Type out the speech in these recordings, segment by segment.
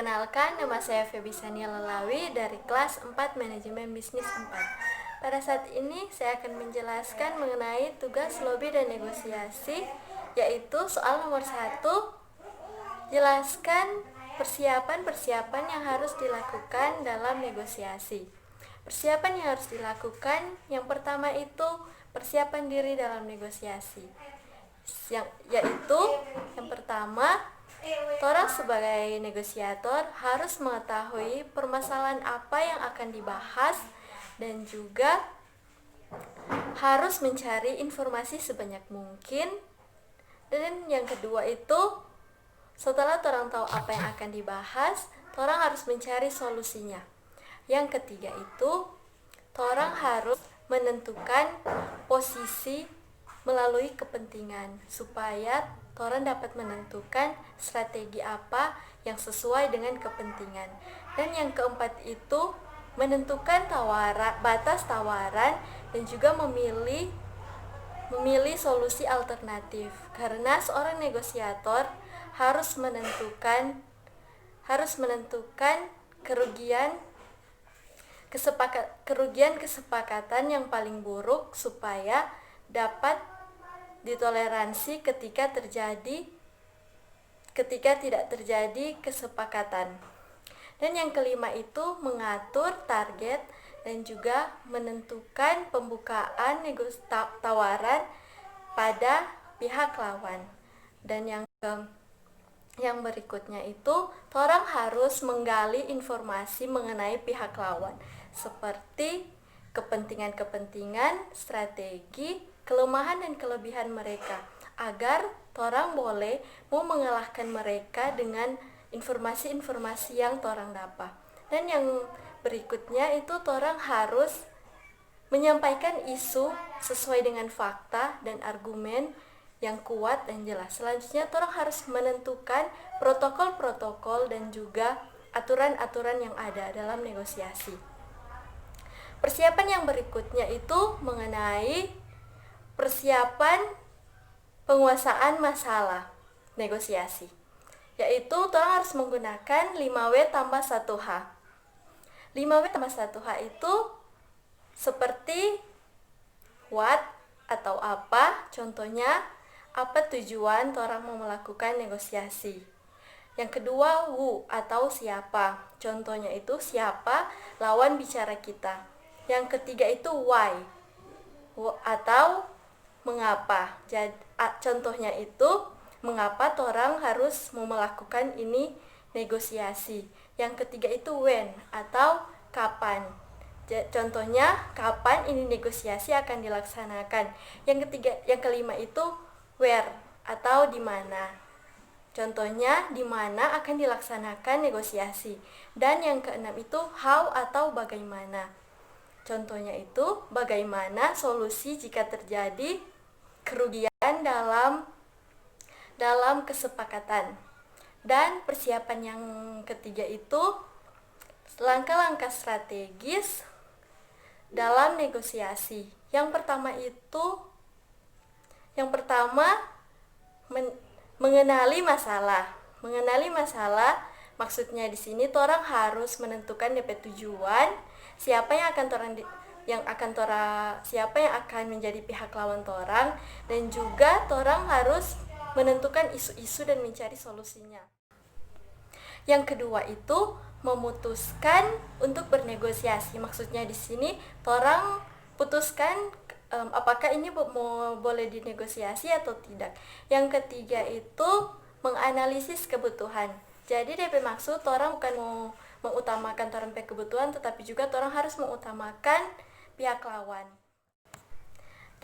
Perkenalkan, nama saya Feby Sania Lelawi dari kelas 4 Manajemen Bisnis 4. Pada saat ini saya akan menjelaskan mengenai tugas lobi dan negosiasi, yaitu soal nomor 1. Jelaskan persiapan-persiapan yang harus dilakukan dalam negosiasi. Persiapan yang harus dilakukan, yang pertama itu persiapan diri dalam negosiasi. Yaitu yang pertama, orang sebagai negosiator harus mengetahui permasalahan apa yang akan dibahas dan juga harus mencari informasi sebanyak mungkin. Dan yang kedua itu, setelah orang tahu apa yang akan dibahas, orang harus mencari solusinya. Yang ketiga itu, orang harus menentukan posisi melalui kepentingan supaya orang dapat menentukan strategi apa yang sesuai dengan kepentingan. Dan yang keempat itu menentukan batas tawaran dan juga memilih solusi alternatif. Karena seorang negosiator harus menentukan kerugian kesepakatan yang paling buruk supaya dapat ditoleransi ketika tidak terjadi kesepakatan. Dan yang kelima itu mengatur target dan juga menentukan pembukaan tawaran pada pihak lawan. Dan yang berikutnya itu, orang harus menggali informasi mengenai pihak lawan seperti kepentingan-kepentingan, strategi, kelemahan dan kelebihan mereka, agar orang boleh mau mengalahkan mereka dengan informasi-informasi yang orang dapat. Dan yang berikutnya itu orang harus menyampaikan isu sesuai dengan fakta dan argumen yang kuat dan jelas. Selanjutnya orang harus menentukan protokol-protokol dan juga aturan-aturan yang ada dalam negosiasi. Persiapan yang berikutnya itu mengenai persiapan penguasaan masalah negosiasi, yaitu orang harus menggunakan 5W tambah 1H. 5W tambah 1H itu seperti what atau apa, contohnya apa tujuan orang mau melakukan negosiasi. Yang kedua, who atau siapa, contohnya itu siapa lawan bicara kita. Yang ketiga itu why atau mengapa. Contohnya itu mengapa orang harus mau melakukan ini negosiasi. Yang ketiga itu when atau kapan. Contohnya kapan ini negosiasi akan dilaksanakan. Yang kelima itu where atau di mana. Contohnya di mana akan dilaksanakan negosiasi. Dan yang keenam itu how atau bagaimana. Contohnya itu bagaimana solusi jika terjadi kerugian dalam kesepakatan. Dan persiapan yang ketiga itu langkah-langkah strategis dalam negosiasi. Yang pertama mengenali masalah. Mengenali masalah maksudnya di sini orang harus menentukan DP tujuan, siapa yang akan menjadi pihak lawan orang, dan juga orang harus menentukan isu-isu dan mencari solusinya. Yang kedua itu memutuskan untuk bernegosiasi. Maksudnya di sini orang putuskan apakah ini boleh dinegosiasi atau tidak. Yang ketiga itu menganalisis kebutuhan. Jadi DP maksud orang bukan mau mengutamakan orang punya kebutuhan, tetapi juga orang harus mengutamakan pihak lawan.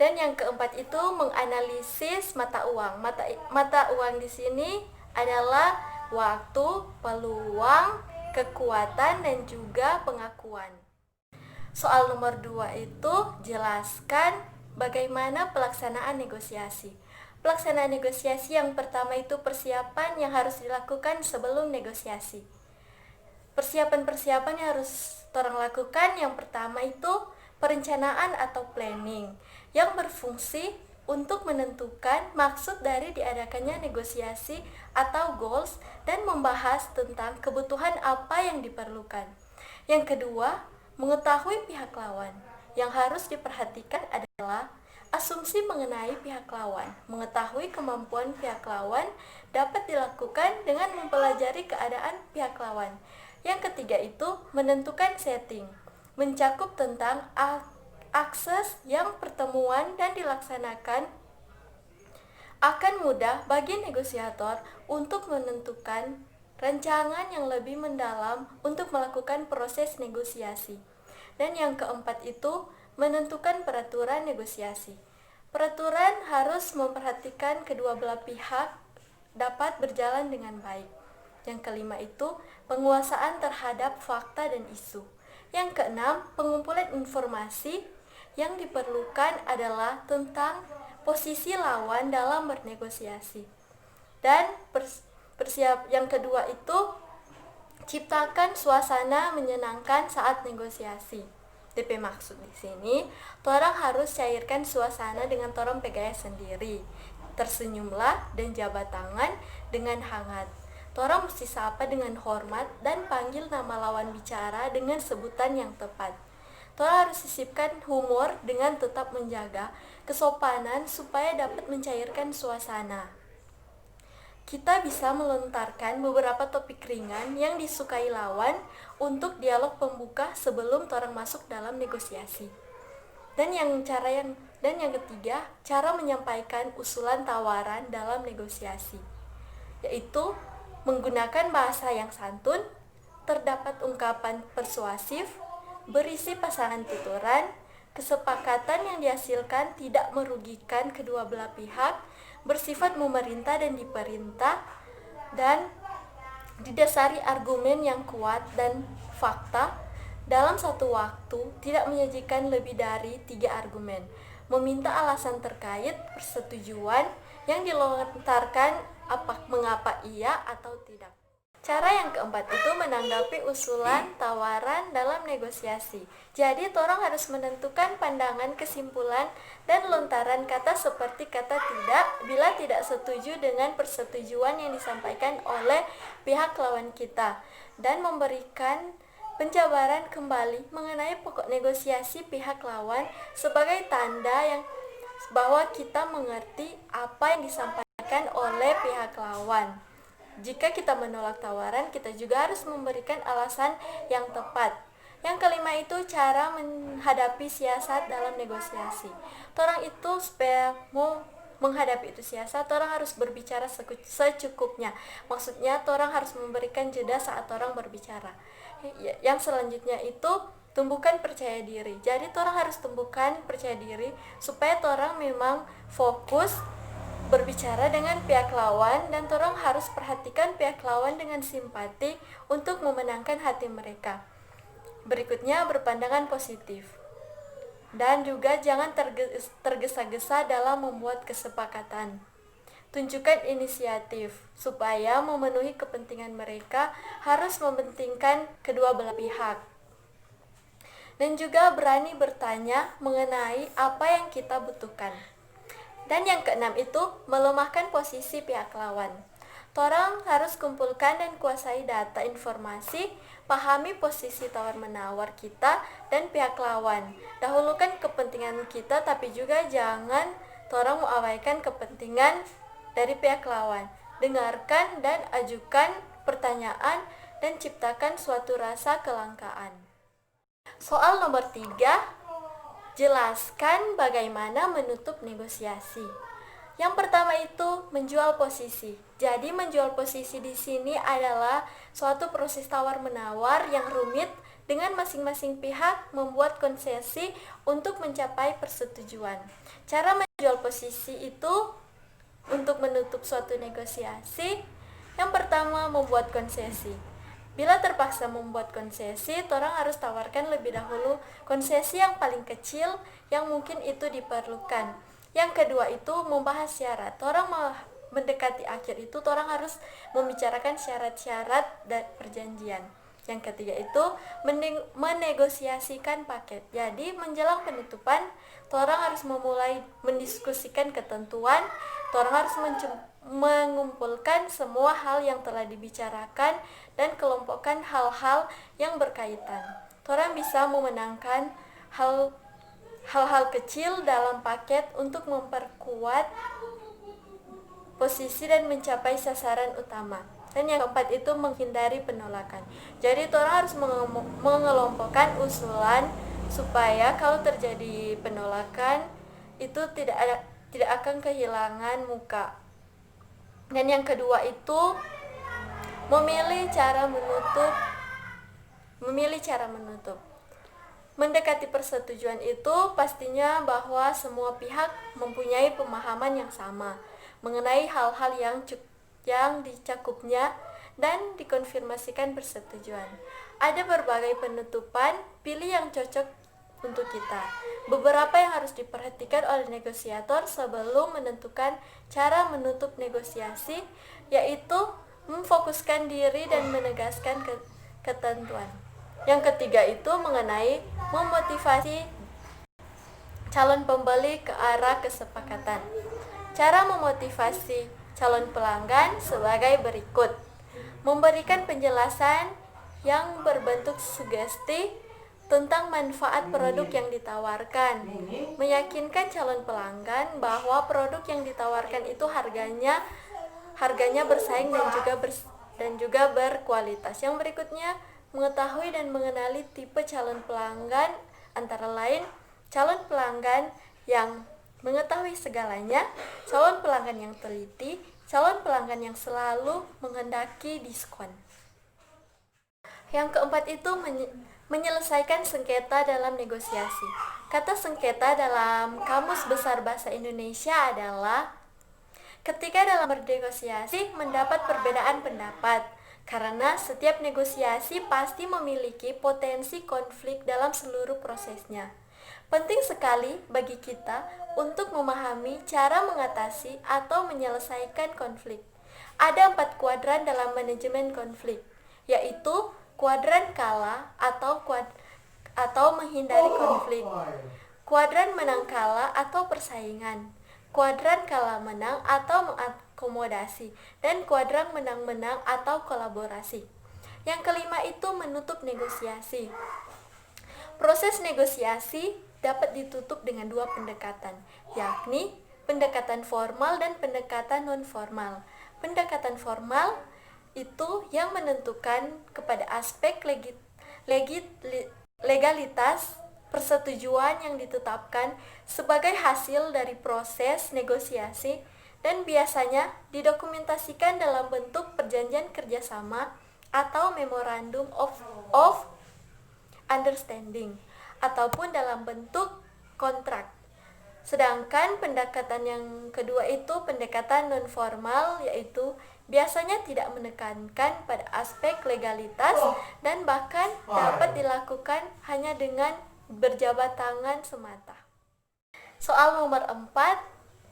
Dan yang keempat itu menganalisis mata uang. Mata uang di sini adalah waktu, peluang, kekuatan, dan juga pengakuan. Soal nomor 2 itu jelaskan bagaimana pelaksanaan negosiasi. Pelaksanaan negosiasi yang pertama itu persiapan yang harus dilakukan sebelum negosiasi. Persiapan-persiapan yang harus orang lakukan, yang pertama itu perencanaan atau planning yang berfungsi untuk menentukan maksud dari diadakannya negosiasi atau goals dan membahas tentang kebutuhan apa yang diperlukan. Yang kedua, mengetahui pihak lawan. Yang harus diperhatikan adalah asumsi mengenai pihak lawan. Mengetahui kemampuan pihak lawan dapat dilakukan dengan mempelajari keadaan pihak lawan. Yang ketiga itu menentukan setting, mencakup tentang akses yang pertemuan dan dilaksanakan akan mudah bagi negosiator untuk menentukan rancangan yang lebih mendalam untuk melakukan proses negosiasi. Dan yang keempat itu menentukan peraturan negosiasi. Peraturan harus memperhatikan kedua belah pihak dapat berjalan dengan baik. Yang kelima itu penguasaan terhadap fakta dan isu. Yang keenam, pengumpulan informasi yang diperlukan adalah tentang posisi lawan dalam bernegosiasi. Dan yang kedua itu ciptakan suasana menyenangkan saat negosiasi. DP maksud di sini, torang harus cairkan suasana dengan torang pegaya sendiri. Tersenyumlah dan jabat tangan dengan hangat. Torang mesti sapa dengan hormat dan panggil nama lawan bicara dengan sebutan yang tepat. Torang harus sisipkan humor dengan tetap menjaga kesopanan supaya dapat mencairkan suasana. Kita bisa melontarkan beberapa topik ringan yang disukai lawan untuk dialog pembuka sebelum torang masuk dalam negosiasi. Dan yang ketiga, cara menyampaikan usulan tawaran dalam negosiasi, yaitu menggunakan bahasa yang santun, terdapat ungkapan persuasif, berisi pasangan tuturan, kesepakatan yang dihasilkan tidak merugikan kedua belah pihak, bersifat memerintah dan diperintah, dan didasari argumen yang kuat dan fakta. Dalam satu waktu tidak menyajikan lebih dari 3 argumen, meminta alasan terkait persetujuan yang dilontarkan mengapa iya atau tidak. Cara yang keempat itu menanggapi usulan tawaran dalam negosiasi. Jadi torang harus menentukan pandangan, kesimpulan, dan lontaran kata seperti kata tidak bila tidak setuju dengan persetujuan yang disampaikan oleh pihak lawan kita, dan memberikan penjabaran kembali mengenai pokok negosiasi pihak lawan sebagai tanda yang bahwa kita mengerti apa yang disampaikan oleh pihak lawan. Jika kita menolak tawaran, kita juga harus memberikan alasan yang tepat. Yang kelima itu cara menghadapi siasat dalam negosiasi. Torang itu supaya mau menghadapi itu siasat, torang harus berbicara secukupnya. Maksudnya torang harus memberikan jeda saat torang berbicara. Yang selanjutnya itu tumbuhkan percaya diri. Jadi torang harus tumbuhkan percaya diri supaya torang memang fokus berbicara dengan pihak lawan, dan torang harus perhatikan pihak lawan dengan simpati untuk memenangkan hati mereka. Berikutnya, berpandangan positif. Dan juga jangan tergesa-gesa dalam membuat kesepakatan. Tunjukkan inisiatif supaya memenuhi kepentingan mereka, harus mementingkan kedua belah pihak. Dan juga berani bertanya mengenai apa yang kita butuhkan. Dan yang keenam itu melemahkan posisi pihak lawan. Torang harus kumpulkan dan kuasai data informasi, pahami posisi tawar-menawar kita dan pihak lawan. Dahulukan kepentingan kita, tapi juga jangan torang mengabaikan kepentingan dari pihak lawan. Dengarkan dan ajukan pertanyaan dan ciptakan suatu rasa kelangkaan. Soal nomor 3, jelaskan bagaimana menutup negosiasi. Yang pertama itu menjual posisi. Jadi menjual posisi di sini adalah suatu proses tawar-menawar yang rumit dengan masing-masing pihak membuat konsesi untuk mencapai persetujuan. Cara menjual posisi itu untuk menutup suatu negosiasi, yang pertama membuat konsesi. Bila terpaksa membuat konsesi, torang harus tawarkan lebih dahulu konsesi yang paling kecil yang mungkin itu diperlukan. Yang kedua itu membahas syarat. Torang mendekati akhir itu torang harus membicarakan syarat-syarat dan perjanjian. Yang ketiga itu menegosiasikan paket. Jadi menjelang penutupan, orang harus memulai mendiskusikan ketentuan, orang harus mengumpulkan semua hal yang telah dibicarakan dan kelompokkan hal-hal yang berkaitan. Orang bisa memenangkan hal-hal kecil dalam paket untuk memperkuat posisi dan mencapai sasaran utama. Dan yang keempat itu menghindari penolakan. Jadi orang harus mengelompokkan usulan supaya kalau terjadi penolakan itu tidak akan kehilangan muka. Dan yang kedua itu memilih cara menutup. Mendekati persetujuan itu pastinya bahwa semua pihak mempunyai pemahaman yang sama mengenai hal-hal yang dicakupnya dan dikonfirmasikan persetujuan. Ada berbagai penutupan, pilih yang cocok untuk kita. Beberapa yang harus diperhatikan oleh negosiator sebelum menentukan cara menutup negosiasi, yaitu memfokuskan diri dan menegaskan ketentuan. Yang ketiga itu mengenai memotivasi calon pembeli ke arah kesepakatan. Cara memotivasi calon pelanggan sebagai berikut: memberikan penjelasan yang berbentuk sugesti tentang manfaat produk yang ditawarkan, meyakinkan calon pelanggan bahwa produk yang ditawarkan itu harganya bersaing dan juga berkualitas. Yang berikutnya, mengetahui dan mengenali tipe calon pelanggan, antara lain calon pelanggan yang mengetahui segalanya, calon pelanggan yang teliti, calon pelanggan yang selalu menghendaki diskon. Yang keempat itu menyelesaikan sengketa dalam negosiasi. Kata sengketa dalam Kamus Besar Bahasa Indonesia adalah ketika dalam bernegosiasi mendapat perbedaan pendapat, karena setiap negosiasi pasti memiliki potensi konflik dalam seluruh prosesnya. Penting sekali bagi kita untuk memahami cara mengatasi atau menyelesaikan konflik. Ada 4 kuadran dalam manajemen konflik, yaitu kuadran kalah atau menghindari konflik, kuadran menang kalah atau persaingan, kuadran kalah menang atau mengakomodasi, dan kuadran menang-menang atau kolaborasi. Yang kelima itu menutup negosiasi. Proses negosiasi dapat ditutup dengan 2 pendekatan, yakni pendekatan formal dan pendekatan non-formal. Pendekatan formal itu yang menentukan kepada aspek legalitas persetujuan yang ditetapkan sebagai hasil dari proses negosiasi dan biasanya didokumentasikan dalam bentuk perjanjian kerjasama atau memorandum of understanding ataupun dalam bentuk kontrak. Sedangkan pendekatan yang kedua itu pendekatan non-formal, yaitu biasanya tidak menekankan pada aspek legalitas dan bahkan dapat dilakukan hanya dengan berjabat tangan semata. Soal nomor 4,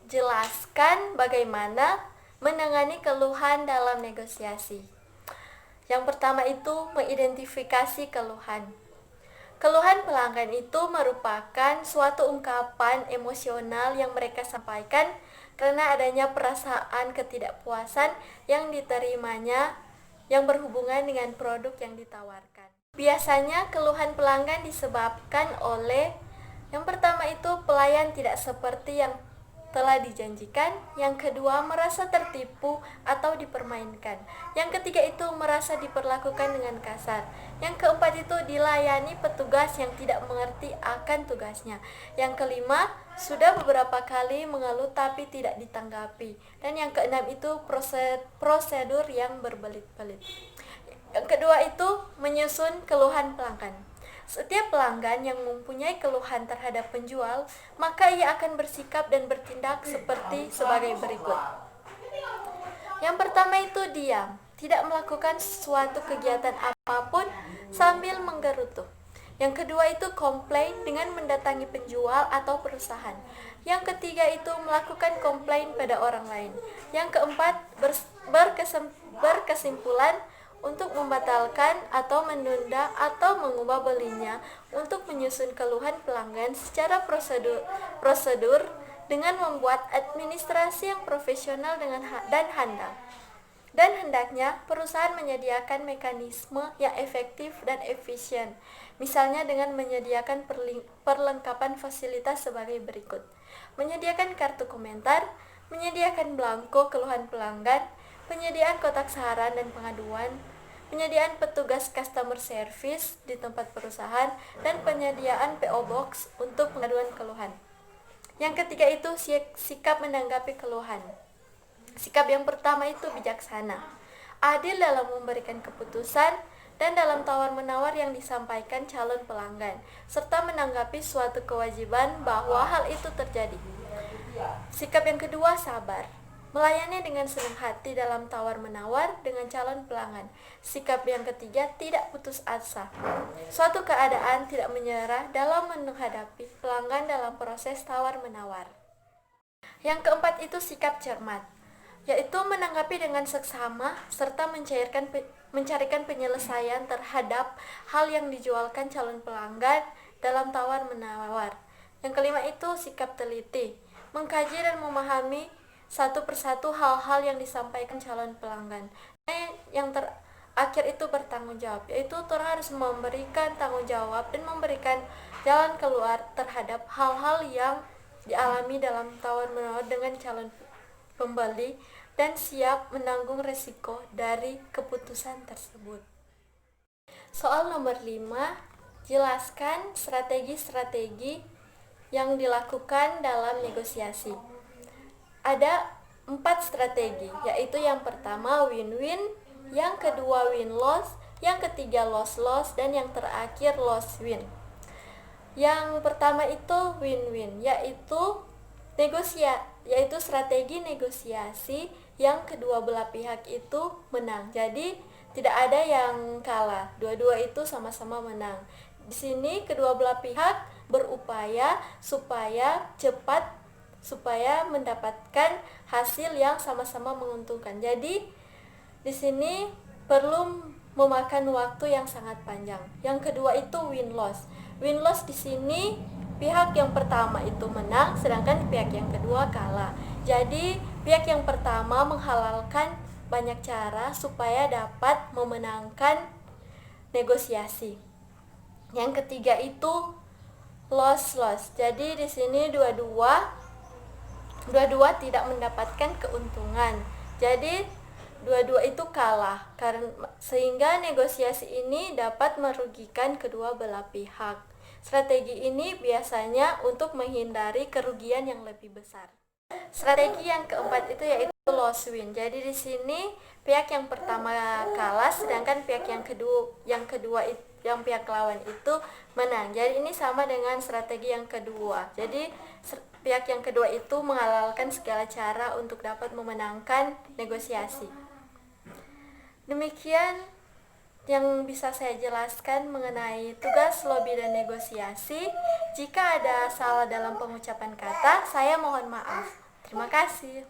jelaskan bagaimana menangani keluhan dalam negosiasi. Yang pertama itu mengidentifikasi keluhan. Keluhan pelanggan itu merupakan suatu ungkapan emosional yang mereka sampaikan karena adanya perasaan ketidakpuasan yang diterimanya yang berhubungan dengan produk yang ditawarkan. Biasanya keluhan pelanggan disebabkan oleh yang pertama itu pelayan tidak seperti yang telah dijanjikan, yang kedua merasa tertipu atau dipermainkan, yang ketiga itu merasa diperlakukan dengan kasar, yang keempat itu dilayani petugas yang tidak mengerti akan tugasnya, yang kelima sudah beberapa kali mengeluh tapi tidak ditanggapi, dan yang keenam itu prosedur yang berbelit-belit. Yang kedua itu menyusun keluhan pelanggan. Setiap pelanggan yang mempunyai keluhan terhadap penjual, maka ia akan bersikap dan bertindak sebagai berikut. Yang pertama itu diam, tidak melakukan suatu kegiatan apapun sambil menggerutu. Yang kedua itu komplain dengan mendatangi penjual atau perusahaan. Yang ketiga itu melakukan komplain pada orang lain. Yang keempat berkesimpulan untuk membatalkan atau menunda atau mengubah belinya, untuk menyusun keluhan pelanggan secara prosedur dengan membuat administrasi yang profesional dan handal. Dan hendaknya perusahaan menyediakan mekanisme yang efektif dan efisien, misalnya dengan menyediakan perlengkapan fasilitas sebagai berikut: menyediakan kartu komentar, menyediakan belangko keluhan pelanggan, penyediaan kotak saran dan pengaduan, penyediaan petugas customer service di tempat perusahaan, dan penyediaan PO Box untuk pengaduan keluhan. Yang ketiga itu sikap menanggapi keluhan. Sikap yang pertama itu bijaksana, adil dalam memberikan keputusan dan dalam tawar-menawar yang disampaikan calon pelanggan, serta menanggapi suatu kewajiban bahwa hal itu terjadi. Sikap yang kedua sabar, melayani dengan senang hati dalam tawar-menawar dengan calon pelanggan. Sikap yang ketiga tidak putus asa, suatu keadaan tidak menyerah dalam menghadapi pelanggan dalam proses tawar-menawar. Yang keempat itu sikap cermat, yaitu menanggapi dengan seksama serta mencarikan penyelesaian terhadap hal yang dijualkan calon pelanggan dalam tawar-menawar. Yang kelima itu sikap teliti, mengkaji dan memahami satu persatu hal-hal yang disampaikan calon pelanggan. Yang terakhir itu bertanggung jawab, yaitu orang harus memberikan tanggung jawab dan memberikan jalan keluar terhadap hal-hal yang dialami dalam tawar-menawar dengan calon pembeli dan siap menanggung resiko dari keputusan tersebut. Soal nomor 5, jelaskan strategi-strategi yang dilakukan dalam negosiasi. Ada 4 strategi, yaitu yang pertama win-win, yang kedua win-loss, yang ketiga loss-loss, dan yang terakhir loss-win. Yang pertama itu win-win, yaitu strategi negosiasi yang kedua belah pihak itu menang. Jadi tidak ada yang kalah, dua-dua itu sama-sama menang. Di sini kedua belah pihak berupaya supaya mendapatkan hasil yang sama-sama menguntungkan. Jadi di sini perlu memakan waktu yang sangat panjang. Yang kedua itu win-loss. Win-loss di sini pihak yang pertama itu menang, sedangkan pihak yang kedua kalah. Jadi pihak yang pertama menghalalkan banyak cara supaya dapat memenangkan negosiasi. Yang ketiga itu loss-loss. Jadi di sini dua-dua tidak mendapatkan keuntungan. Jadi dua-dua itu kalah, sehingga negosiasi ini dapat merugikan kedua belah pihak. Strategi ini biasanya untuk menghindari kerugian yang lebih besar. Strategi yang keempat itu yaitu loss win. Jadi di sini pihak yang pertama kalah, sedangkan pihak yang kedua yang pihak lawan itu menang. Jadi ini sama dengan strategi yang kedua. Jadi pihak yang kedua itu menghalalkan segala cara untuk dapat memenangkan negosiasi. Demikian yang bisa saya jelaskan mengenai tugas lobby dan negosiasi. Jika ada salah dalam pengucapan kata, saya mohon maaf. Terima kasih.